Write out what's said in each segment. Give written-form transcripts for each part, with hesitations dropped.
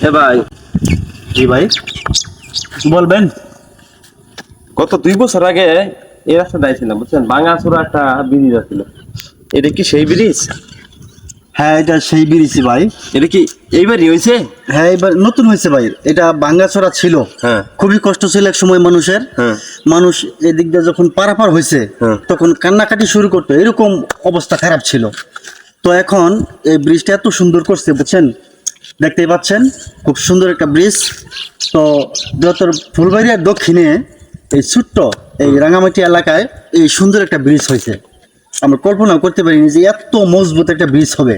এ ভাই, জি ভাই, বলবেন। গত 2 বছর আগে এই রাস্তাটা আইছিলাম বুঝছেন, ভাঙাচোরা একটা ব্রিজ আছিল। এটা কি সেই ব্রিজ? হ্যাঁ, এটা সেই ব্রিজই ভাই। এটা কি এইবারই হয়েছে? হ্যাঁ, এবার নতুন হয়েছে ভাই। এটা ভাঙ্গাচোরা ছিল, হ্যাঁ। খুবই কষ্ট ছিল এক সময় মানুষের। হ্যাঁ। মানুষ এদিক দিয়ে যখন পারাপার হয়েছে হ্যাঁ। তখন কান্নাকাটি শুরু করতো, এরকম অবস্থা খারাপ ছিল। তো এখন এই ব্রিজটা এত সুন্দর করছে বুঝছেন, দেখতেই পাচ্ছেন খুব সুন্দর একটা ব্রিজ। তো বৃহত্তর ফুলবাড়িয়ার দক্ষিণে এই ছোট্ট এই রাঙামাটি এলাকায় এই সুন্দর একটা ব্রিজ হয়েছে। আমরা কল্পনা করতে পারিনি যে এত মজবুত একটা ব্রিজ হবে।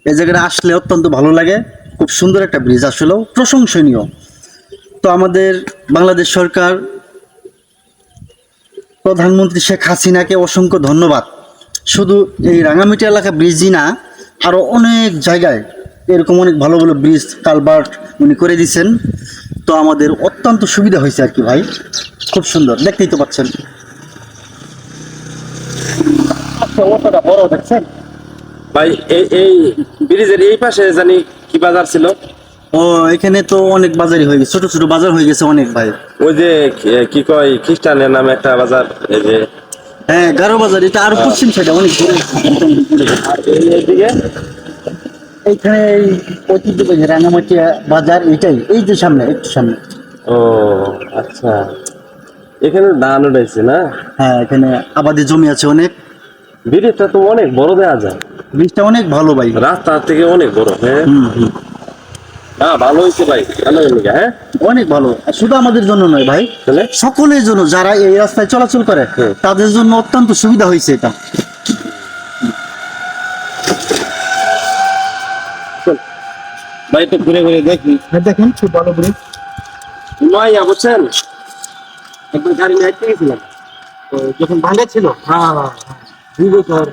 এই জায়গাটা আসলে অত্যন্ত ভালো লাগে, খুব সুন্দর একটা ব্রিজ, আসলেও প্রশংসনীয়। তো আমাদের বাংলাদেশ সরকার, প্রধানমন্ত্রী শেখ হাসিনাকে অসংখ্য ধন্যবাদ। শুধু এই রাঙামাটি এলাকা ব্রিজই না, আরও অনেক জায়গায় এরকম অনেক ভালো ভালো ব্রিজ কালভার্ট উনি করে দিয়েছেন। তো আমাদের অত্যন্ত সুবিধা হয়েছে আর কি ভাই, খুব সুন্দর, দেখতেই তো পাচ্ছেন। অতটা বড় দেখছেন ভাই, এই ব্রিজের এই পাশে জানি কি বাজার ছিল? ও, এখানে তো অনেক বাজারই হয়ে গেছে, ছোট ছোট বাজার হয়ে গেছে অনেক ভাই। ওই যে কি কয় খ্রিস্টানের নামে একটা বাজার, এই যে হ্যাঁ, গারো বাজার, এটা আরো পশ্চিম সাইডে অনেক দূরে। আর এইদিকে এইখানে এই ঐতিহ্যবাহী রাঙামাটি বাজার, এটাই এই যে সামনে, একটু সামনে। ও আচ্ছা, এখানে ধান উঠাইছে না? হ্যাঁ, এখানে আবাদি জমি আছে অনেক। ব্রিজটা তো অনেক বড় দেয়া যায়, ব্রিজটা অনেক ভালো ভাই। রাস্তার থেকে অনেক বড়। হ্যাঁ, হুম। না ভালো হয়েছে ভাই, ভালো হয়েছে। হ্যাঁ, অনেক ভালো, আর শুধু আমাদের জন্য নয় ভাই, তাহলে সকলের জন্য, যারা এই রাস্তায় চলাচল করে তাদের জন্য অত্যন্ত সুবিধা হয়েছে এটা। ভাই তো ঘুরে ঘুরে দেখি। দেখেন খুব ভালো ব্রিজ। নয়া বুঝছেন, একবার গাড়ি নিয়ে আসতে গেছিলাম তো যখন ভাঙা ছিল, 2 বছর